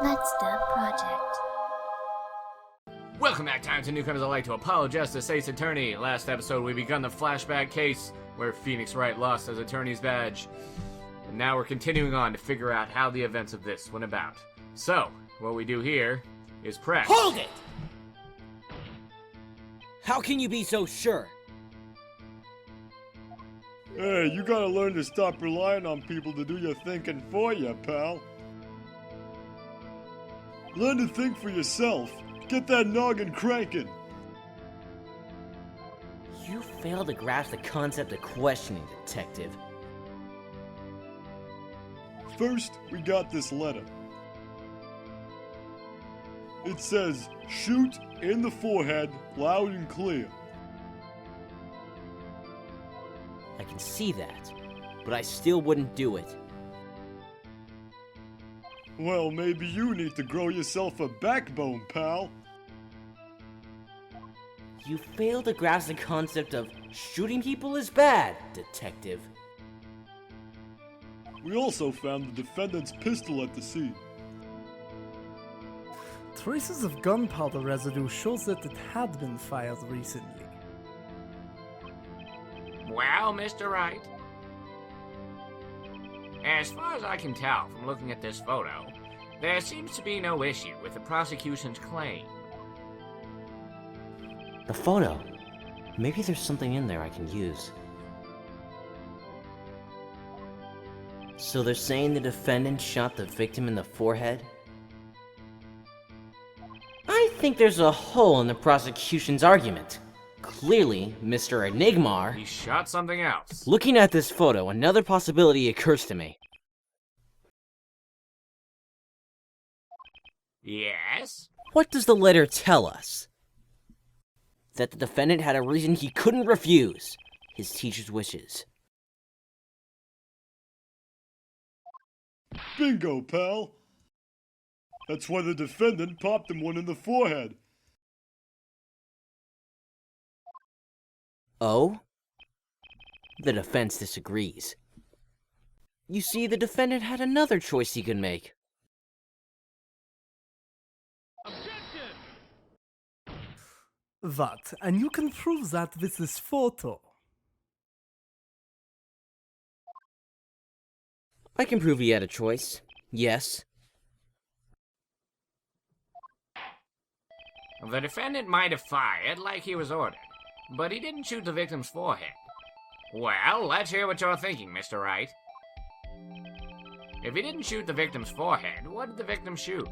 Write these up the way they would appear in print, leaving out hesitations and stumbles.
Let's Dub Project. Welcome back, time to newcomers. I'd like to apologize to State's Attorney. Last episode, we begun the flashback case where Phoenix Wright lost his attorney's badge. And now we're continuing on to figure out how the events of this went about. So, what we do here is press. Hold it! How can you be so sure? Hey, you gotta learn to stop relying on people to do your thinking for you, pal. Learn to think for yourself. Get that noggin cranking. You fail to grasp the concept of questioning, Detective. First, we got this letter. It says, shoot in the forehead, loud and clear. I can see that, but I still wouldn't do it. Well, maybe you need to grow yourself a backbone, pal. You fail to grasp the concept of shooting people is bad, Detective. We also found the defendant's pistol at the scene. Traces of gunpowder residue shows that it had been fired recently. Well, Mr. Wright, as far as I can tell from looking at this photo, there seems to be no issue with the prosecution's claim. The photo. Maybe there's something in there I can use. So they're saying the defendant shot the victim in the forehead? I think there's a hole in the prosecution's argument. Clearly, Mr. Enigmar... He shot something else. Looking at this photo, another possibility occurs to me. Yes? What does the letter tell us? That the defendant had a reason he couldn't refuse. His teacher's wishes. Bingo, pal. That's why the defendant popped him one in the forehead. Oh? The defense disagrees. You see, the defendant had another choice he could make. What? And you can prove that with this photo. I can prove he had a choice. Yes. The defendant might have fired like he was ordered, but he didn't shoot the victim's forehead. Well, let's hear what you're thinking, Mr. Wright. If he didn't shoot the victim's forehead, what did the victim shoot?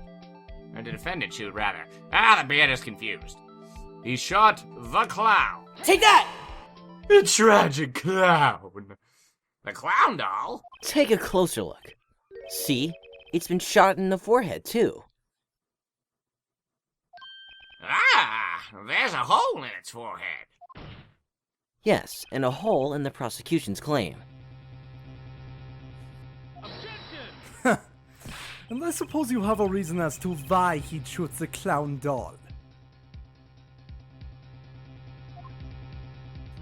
Or the defendant shoot, rather. The beard is confused. He shot the clown. Take that! A tragic clown. The clown doll? Take a closer look. See? It's been shot in the forehead, too. There's a hole in its forehead. Yes, and a hole in the prosecution's claim. And I suppose you have a reason as to why he shoots the clown doll.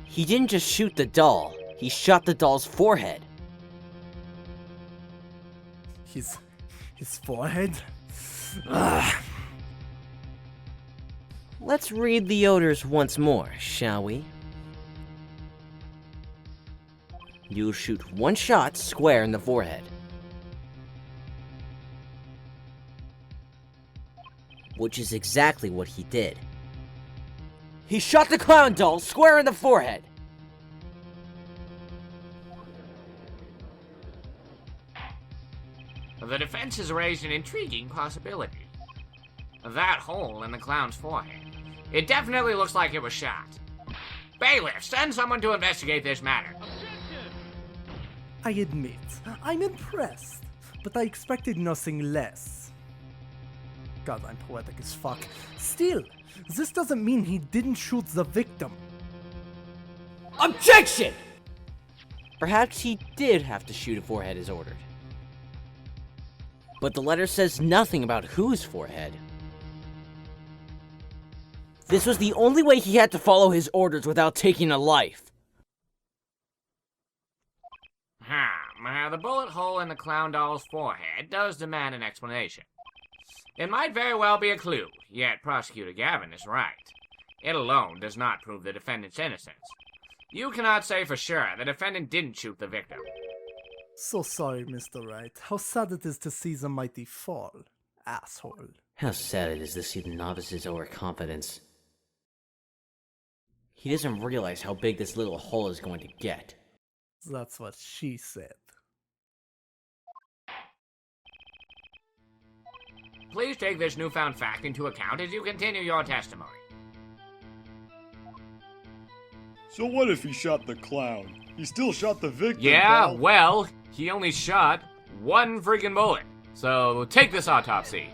He didn't just shoot the doll, he shot the doll's forehead. His forehead? Let's read the orders once more, shall we? You'll shoot one shot square in the forehead. Which is exactly what he did. He shot the clown doll square in the forehead! The defense has raised an intriguing possibility. That hole in the clown's forehead. It definitely looks like it was shot. Bailiff, send someone to investigate this matter. I admit, I'm impressed, but I expected nothing less. God, I'm poetic as fuck. Still, this doesn't mean he didn't shoot the victim. Objection! Perhaps he did have to shoot a forehead as ordered. But the letter says nothing about whose forehead. This was the only way he had to follow his orders without taking a life. The bullet hole in the clown doll's forehead does demand an explanation. It might very well be a clue, yet Prosecutor Gavin is right. It alone does not prove the defendant's innocence. You cannot say for sure the defendant didn't shoot the victim. So sorry, Mr. Wright. How sad it is to see the mighty fall. Asshole. How sad it is to see the novice's overconfidence. He doesn't realize how big this little hole is going to get. That's what she said. Please take this newfound fact into account as you continue your testimony. So what if he shot the clown? He still shot the victim, Yeah, pal. well, he only shot one freaking bullet. So take this autopsy.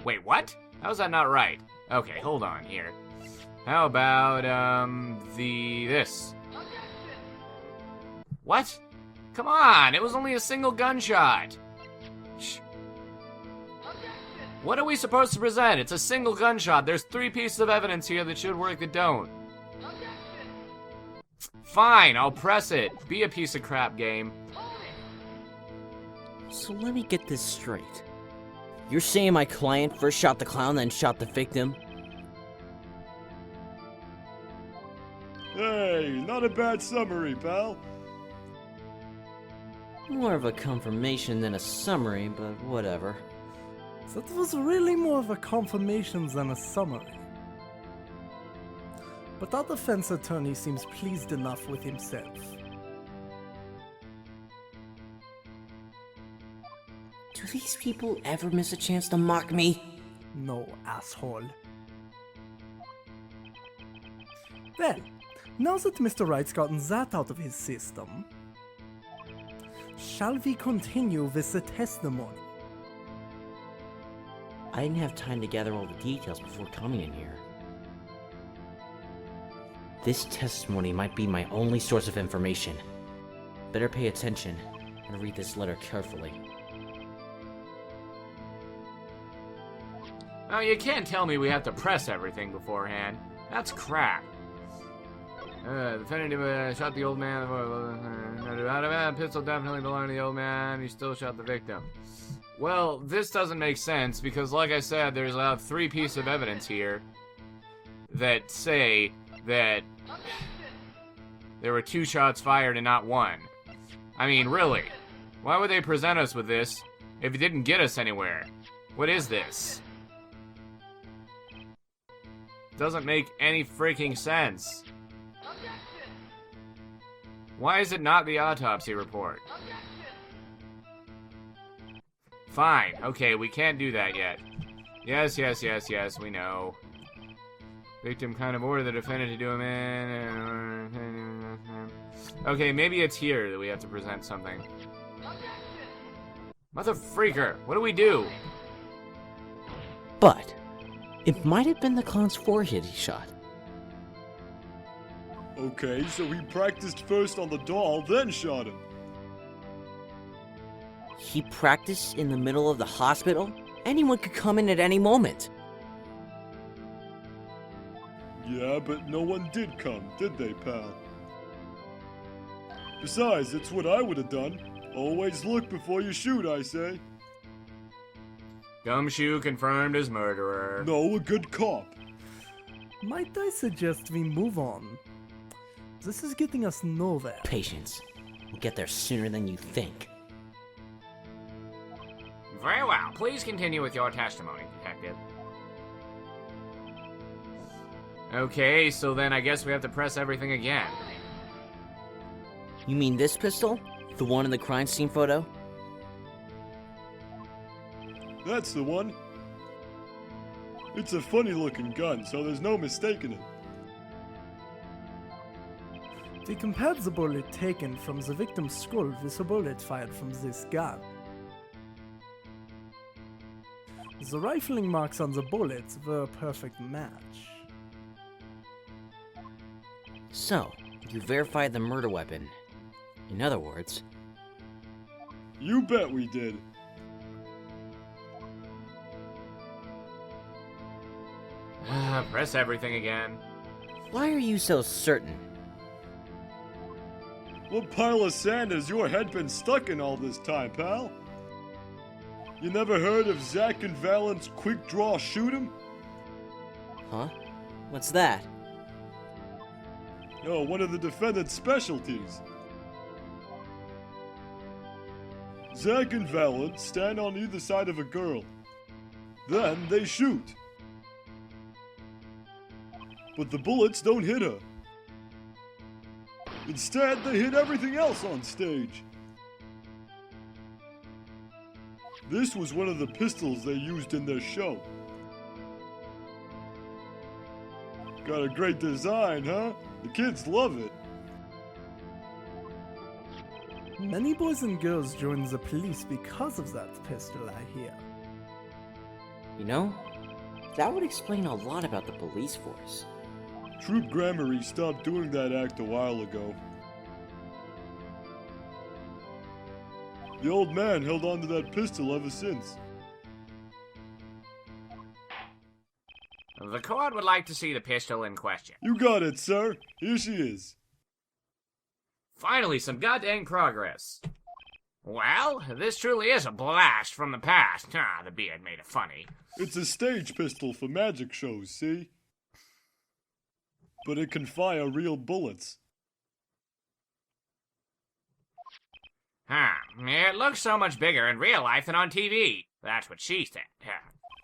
Wait, what? How's that not right? Okay, hold on here. How about, this? What? Come on, it was only a single gunshot. Shh. What are we supposed to present? It's a single gunshot. There's 3 pieces of evidence here that should work that don't. Fine, I'll press it. Be a piece of crap, game. So let me get this straight. You're saying my client first shot the clown, then shot the victim? Hey, not a bad summary, pal. More of a confirmation than a summary, but whatever. That was really more of a confirmation than a summary. But our defense attorney seems pleased enough with himself. Do these people ever miss a chance to mock me? No, asshole. Well, now that Mr. Wright's gotten that out of his system, shall we continue with the testimony? I didn't have time to gather all the details before coming in here. This testimony might be my only source of information. Better pay attention and read this letter carefully. Oh, you can't tell me we have to press everything beforehand. That's crap. The defendant shot the old man. Pistol definitely belonged to the old man. He still shot the victim. Well, this doesn't make sense because, like I said, there's 3 pieces of evidence here that say that there were 2 shots fired and not 1. I mean, really, why would they present us with this if it didn't get us anywhere? What is this? Doesn't make any freaking sense. Why is it not the autopsy report? Fine, okay, we can't do that yet. Yes, we know. Victim kind of ordered the defendant to do him in. Okay, maybe it's here that we have to present something. Mother freaker, what do we do? But it might have been the clown's forehead he shot. Okay, so he practiced first on the doll, then shot him. He practiced in the middle of the hospital? Anyone could come in at any moment. Yeah, but no one did come, did they, pal? Besides, it's what I would have done. Always look before you shoot, I say. Gumshoe confirmed as murderer. No, a good cop. Might I suggest we move on? This is getting us nowhere. Patience. We'll get there sooner than you think. Very well, please continue with your testimony, detective. Okay, so then I guess we have to press everything again. You mean this pistol? The one in the crime scene photo? That's the one. It's a funny looking gun, so there's no mistaking it. We compared the bullet taken from the victim's skull with the bullet fired from this gun. The rifling marks on the bullets were a perfect match. So, you verified the murder weapon. In other words, You bet we did. Press everything again. why are you so certain? What pile of sand has your head been stuck in all this time, pal? You never heard of Zak and Valant's quick draw shoot 'em? Huh? What's that? No, one of the defendant's specialties. Zak and Valant stand on either side of a girl. Then they shoot. But the bullets don't hit her. Instead, they hit everything else on stage. This was one of the pistols they used in their show. Got a great design, huh? The kids love it. Many boys and girls join the police because of that pistol, I hear. You know, that would explain a lot about the police force. Troop Gramarye stopped doing that act a while ago. The old man held on to that pistol ever since. The court would like to see the pistol in question. You got it, sir. Here she is. Finally, some goddamn progress. Well, this truly is a blast from the past. Ah, the beard made it funny. It's a stage pistol for magic shows, see? But it can fire real bullets. It looks so much bigger in real life than on TV. That's what she said.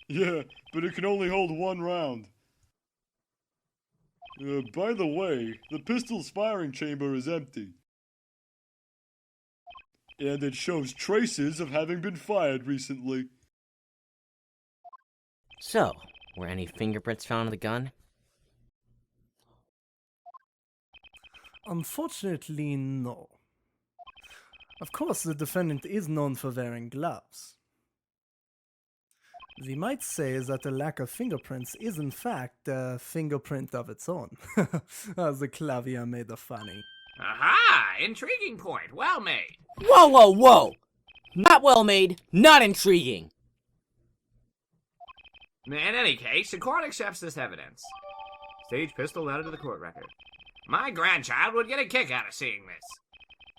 Yeah, but it can only hold one round. By the way, the pistol's firing chamber is empty. And it shows traces of having been fired recently. So, were any fingerprints found on the gun? Unfortunately, no. Of course, the defendant is known for wearing gloves. We might say that the lack of fingerprints is in fact a fingerprint of its own. As the Klavier made it funny. Aha! Intriguing point. Well made. Whoa, whoa, whoa! Not well made, not intriguing. In any case, the court accepts this evidence. Stage pistol added to the court record. My grandchild would get a kick out of seeing this.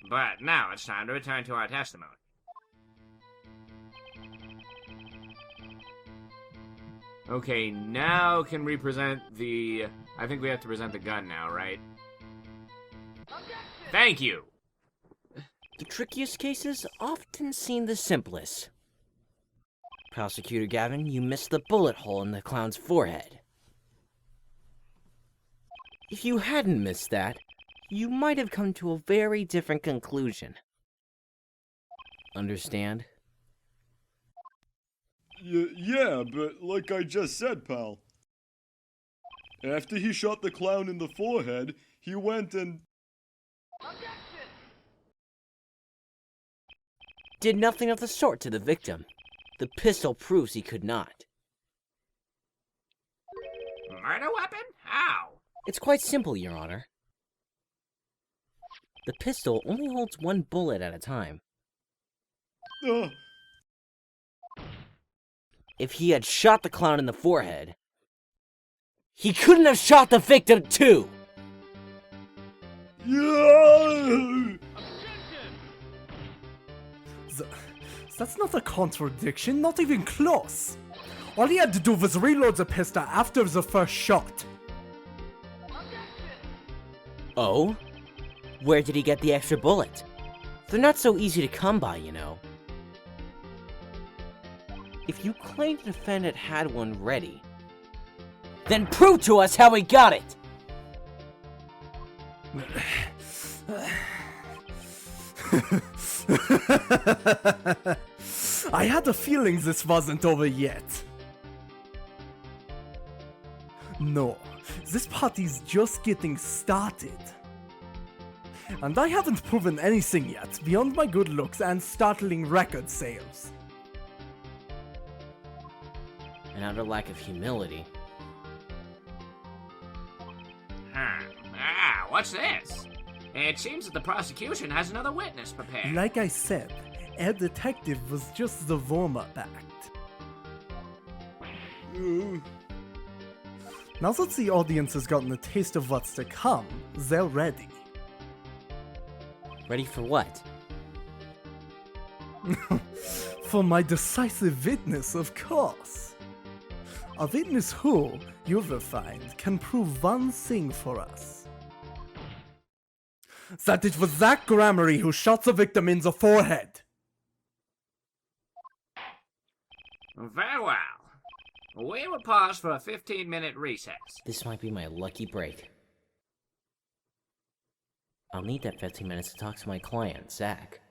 But now it's time to return to our testimony. Okay, now can we present the... I think we have to present the gun now, right? Thank you! The trickiest cases often seem the simplest. Prosecutor Gavin, you missed the bullet hole in the clown's forehead. If you hadn't missed that, you might have come to a very different conclusion. Understand? Yeah, but like I just said, pal. After he shot the clown in the forehead, he went and... Did nothing of the sort to the victim. The pistol proves he could not. Murder weapon? How? It's quite simple, Your Honor. The pistol only holds one bullet at a time. If he had shot the clown in the forehead, he couldn't have shot the victim too! Yeah! That's not a contradiction, not even close. All he had to do was reload the pistol after the first shot. Oh? Where did he get the extra bullet? They're not so easy to come by, you know. If you claim the defendant had one ready, then prove to us how he got it! I had a feeling this wasn't over yet. No, this party's just getting started. And I haven't proven anything yet beyond my good looks and startling record sales. And out of lack of humility. What's this? It seems that the prosecution has another witness prepared. Like I said, our detective was just the warm-up act. Now that the audience has gotten a taste of what's to come, they're ready. Ready for what? For my decisive witness, of course. A witness who, you will find, can prove one thing for us. That it was Zak Gramarye who shot the victim in the forehead. Very well. We will pause for a 15-minute recess. This might be my lucky break. I'll need that 15 minutes to talk to my client, Zak.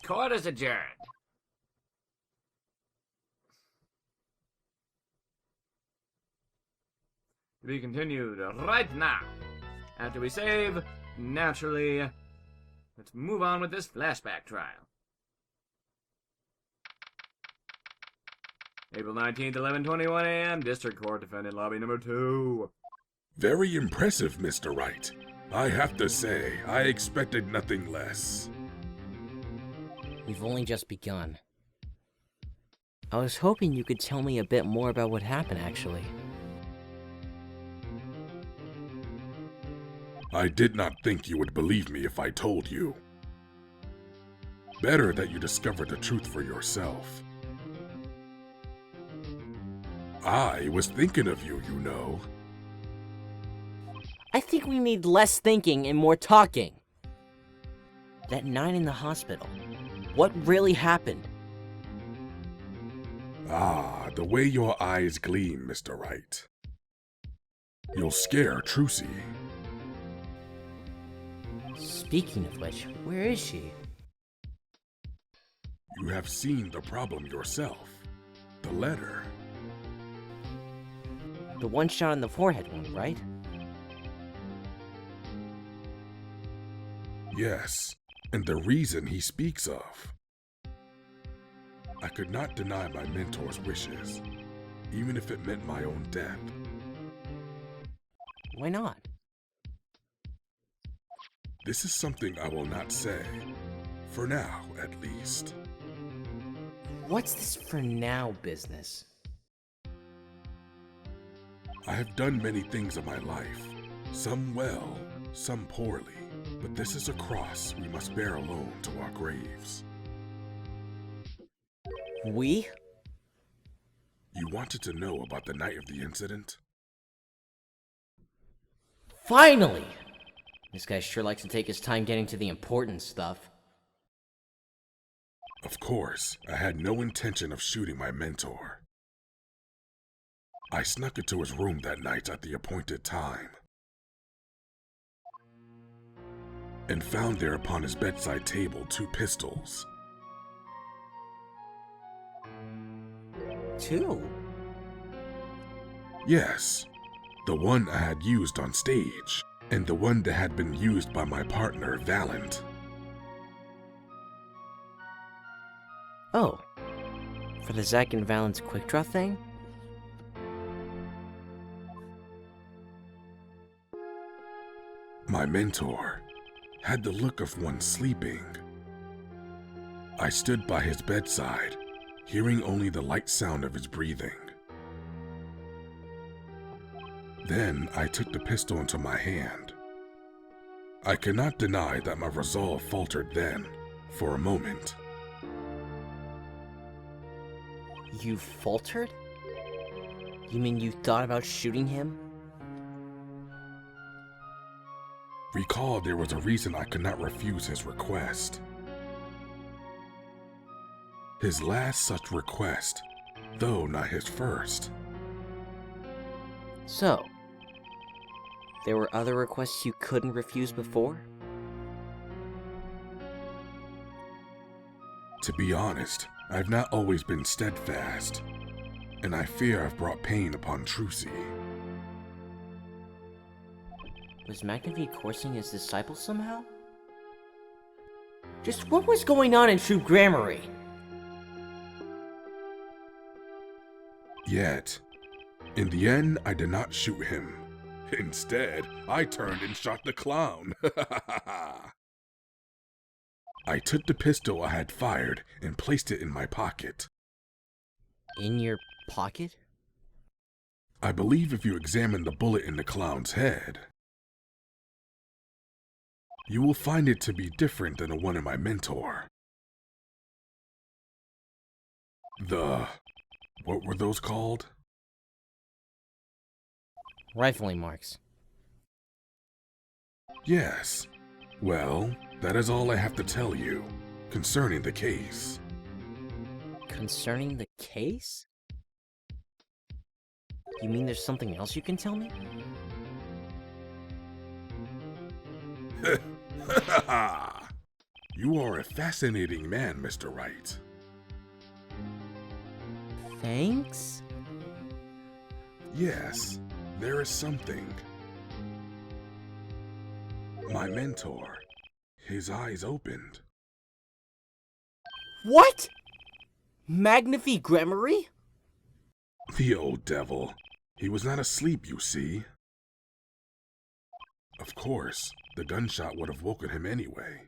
Court is adjourned. To be continued right now. After we save, naturally, let's move on with this flashback trial. April 19th, 11:21 a.m., District Court, Defendant Lobby number 2. Very impressive, Mr. Wright. I have to say, I expected nothing less. We've only just begun. I was hoping you could tell me a bit more about what happened, actually. I did not think you would believe me if I told you. Better that you discover the truth for yourself. I was thinking of you, you know. I think we need less thinking and more talking. That night in the hospital, what really happened? Ah, the way your eyes gleam, Mr. Wright. You'll scare Trucy. Speaking of which, where is she? You have seen the problem yourself. The letter. The one shot in the forehead one, right? Yes, and the reason he speaks of. I could not deny my mentor's wishes, even if it meant my own death. Why not? This is something I will not say. For now, at least. What's this for now business? I have done many things in my life. Some well, some poorly. But this is a cross we must bear alone to our graves. We? You wanted to know about the night of the incident? Finally! This guy sure likes to take his time getting to the important stuff. Of course, I had no intention of shooting my mentor. I snuck into his room that night at the appointed time, and found there upon his bedside table 2 pistols. 2? Yes, the one I had used on stage, and the one that had been used by my partner, Valant. Oh. For the Zak and Valant's quick draw thing? My mentor had the look of one sleeping. I stood by his bedside, hearing only the light sound of his breathing. Then I took the pistol into my hand. I cannot deny that my resolve faltered then, for a moment. You faltered? You mean you thought about shooting him? Recall there was a reason I could not refuse his request. His last such request, though not his first. So, there were other requests you couldn't refuse before? To be honest, I've not always been steadfast, and I fear I've brought pain upon Trucy. Was Magnifique coursing his disciples somehow? Just what was going on in Zak Gramarye? Yet, in the end, I did not shoot him. Instead, I turned and shot the clown. I took the pistol I had fired and placed it in my pocket. In your pocket? I believe if you examine the bullet in the clown's head, you will find it to be different than the one in my mentor. What were those called? Rifling marks. Yes. Well, that is all I have to tell you concerning the case. Concerning the case? You mean there's something else you can tell me? You are a fascinating man, Mr. Wright. Thanks? Yes, there is something. My mentor, his eyes opened. What? Zak Gramarye? The old devil. He was not asleep, you see. Of course, the gunshot would have woken him anyway.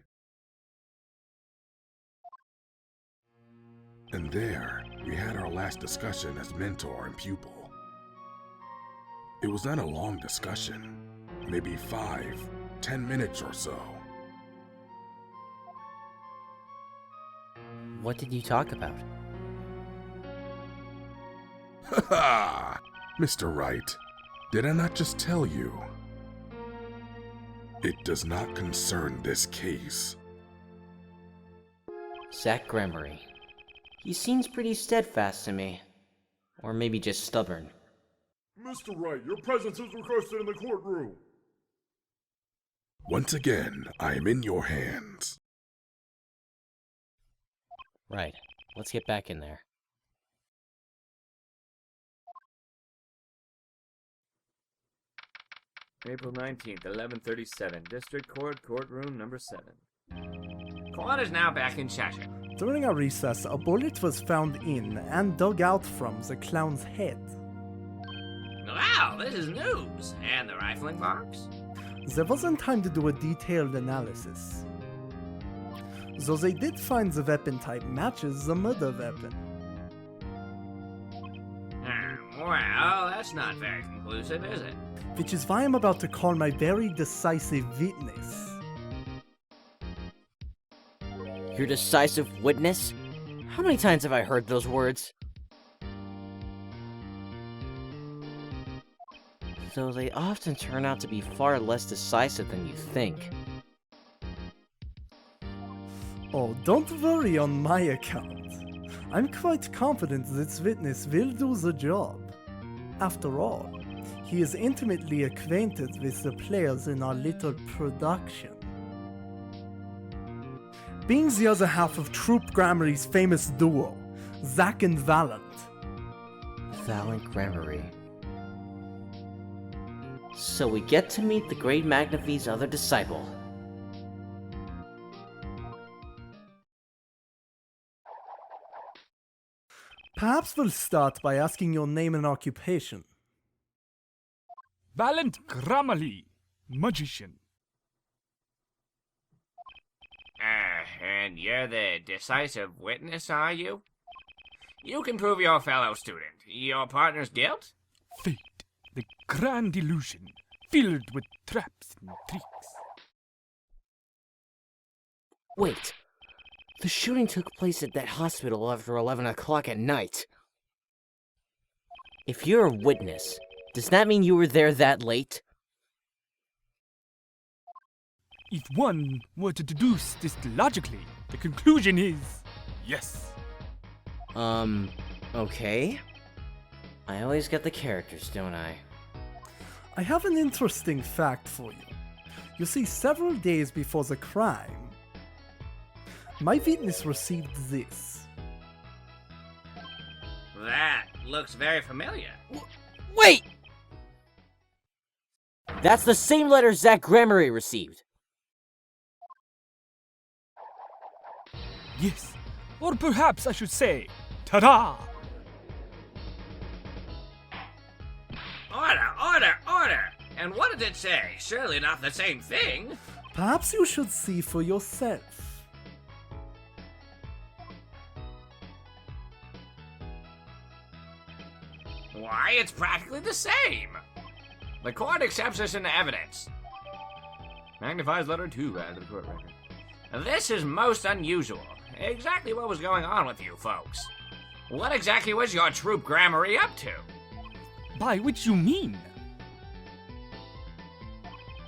And there, we had our last discussion as mentor and pupil. It was not a long discussion, maybe 5-10 minutes or so. What did you talk about? Ha! Mr. Wright, did I not just tell you? It does not concern this case. Zak Gramarye. He seems pretty steadfast to me. Or maybe just stubborn. Mr. Wright, your presence is requested in the courtroom. Once again, I am in your hands. Right. Let's get back in there. April 19th, 11:37. District Court, courtroom number 7. Court is now back in session. During a recess, a bullet was found in and dug out from the clown's head. Wow, this is news. And the rifling marks? There wasn't time to do a detailed analysis. Though they did find the weapon type matches the murder weapon. Well, that's not very conclusive, is it? Which is why I'm about to call my very decisive witness. Your decisive witness? How many times have I heard those words? Though they often turn out to be far less decisive than you think. Oh, don't worry on my account. I'm quite confident this witness will do the job. After all, he is intimately acquainted with the players in our little production. Being the other half of Troop Gramarye's famous duo, Zak and Valant. Valant Gramarye. So we get to meet the great Magnafi's other disciple. Perhaps we'll start by asking your name and occupation. Valant Gramarye, magician. And you're the decisive witness, are you? You can prove your fellow student your partner's guilt? Fate, the grand illusion, filled with traps and tricks. Wait, the shooting took place at that hospital after 11 o'clock at night. If you're a witness, does that mean you were there that late? If one were to deduce this logically, the conclusion is yes. Okay. I always get the characters, don't I? I have an interesting fact for you. You see, several days before the crime, my witness received this. That looks very familiar. Wait! That's the same letter Zak Gramarye received. Yes. Or perhaps I should say, ta-da! Order! And what did it say? Surely not the same thing. Perhaps you should see for yourself. Why, it's practically the same. The court accepts this into evidence. Magnifies letter 2 added to the court record. This is most unusual. Exactly what was going on with you folks. What exactly was your troop Gramarye up to? By which you mean?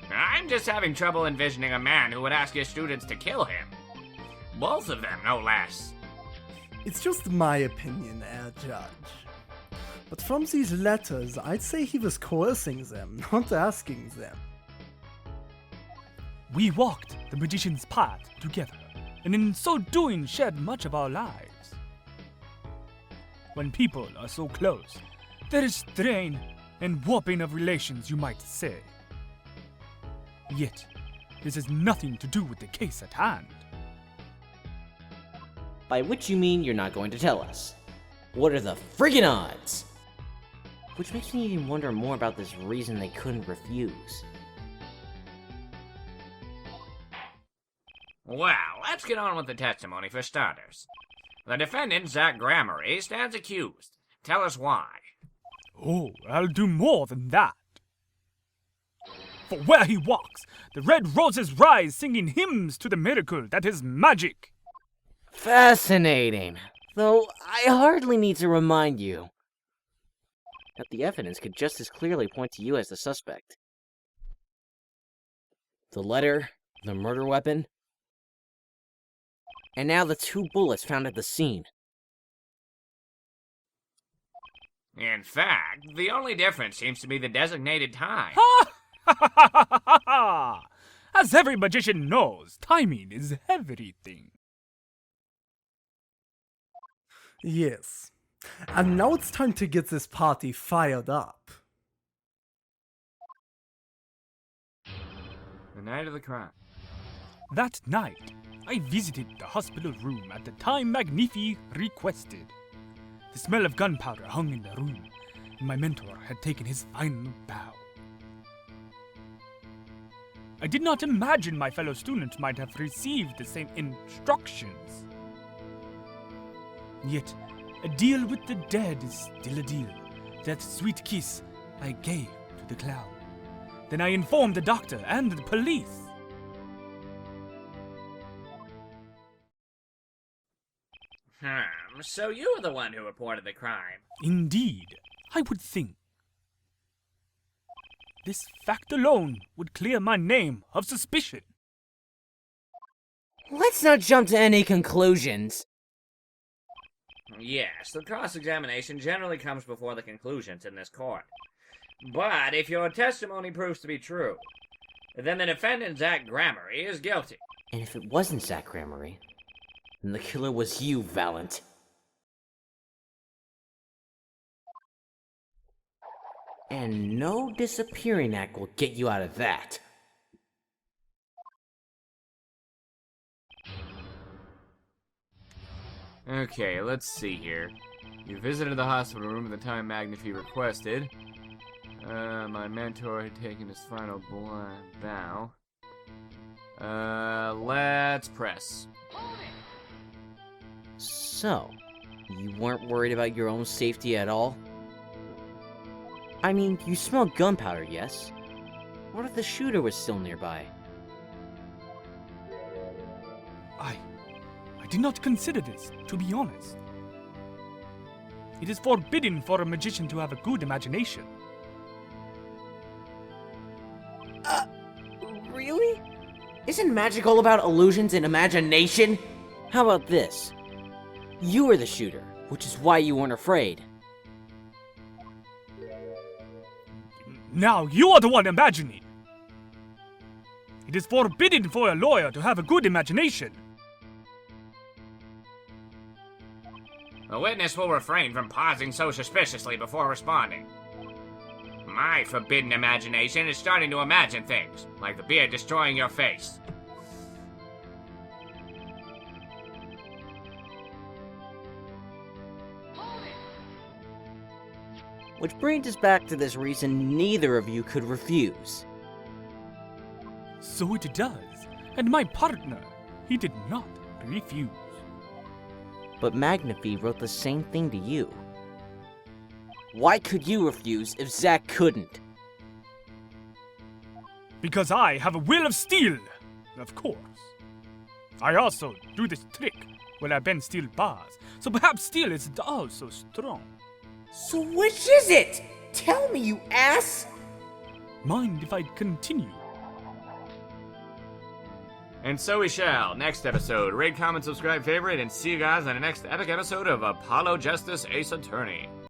I'm just having trouble envisioning a man who would ask his students to kill him. Both of them, no less. It's just my opinion, Judge. But from these letters, I'd say he was coercing them, not asking them. We walked the magician's path together, and in so doing shared much of our lives. When people are so close, there is strain and warping of relations, you might say. Yet, this has nothing to do with the case at hand. By which you mean you're not going to tell us. What are the friggin' odds? Which makes me even wonder more about this reason they couldn't refuse. Well, let's get on with the testimony for starters. The defendant, Zak Gramarye, stands accused. Tell us why. Oh, I'll do more than that. For where he walks, the red roses rise, singing hymns to the miracle that is magic. Fascinating. Though I hardly need to remind you that the evidence could just as clearly point to you as the suspect. The letter, the murder weapon, and now the 2 bullets found at the scene. In fact, the only difference seems to be the designated time. Ha ha ha ha ha ha! As every magician knows, timing is everything. Yes. And now it's time to get this party fired up. The night of the crime. That night, I visited the hospital room at the time Magnifi requested. The smell of gunpowder hung in the room, and my mentor had taken his final bow. I did not imagine my fellow students might have received the same instructions. Yet, a deal with the dead is still a deal. That sweet kiss I gave to the clown. Then I informed the doctor and the police. So you were the one who reported the crime. Indeed, I would think. This fact alone would clear my name of suspicion. Let's not jump to any conclusions. Yes, the cross-examination generally comes before the conclusions in this court. But if your testimony proves to be true, then the defendant, Zak Gramarye, is guilty. And if it wasn't Zak Gramarye, then the killer was you, Valant. And no disappearing act will get you out of that. Okay, let's see here. You visited the hospital room at the time Magnifi requested. My mentor had taken his final bow. Let's press. So, you weren't worried about your own safety at all? I mean, you smelled gunpowder, yes? What if the shooter was still nearby? I did not consider this, to be honest. It is forbidden for a magician to have a good imagination. Really? Isn't magic all about illusions and imagination? How about this? You were the shooter, which is why you weren't afraid. Now you are the one imagining. It is forbidden for a lawyer to have a good imagination. The witness will refrain from pausing so suspiciously before responding. My forbidden imagination is starting to imagine things, like the beard destroying your face. Which brings us back to this reason neither of you could refuse. So it does, and my partner, he did not refuse. But Magnifi wrote the same thing to you. Why could you refuse if Zak couldn't? Because I have a will of steel, of course. I also do this trick Well, Ben still bars, so perhaps steel isn't all so strong. So which is it? Tell me, you ass! Mind if I continue? And so we shall. Next episode. Rate, comment, subscribe, favorite, and see you guys on the next epic episode of Apollo Justice Ace Attorney.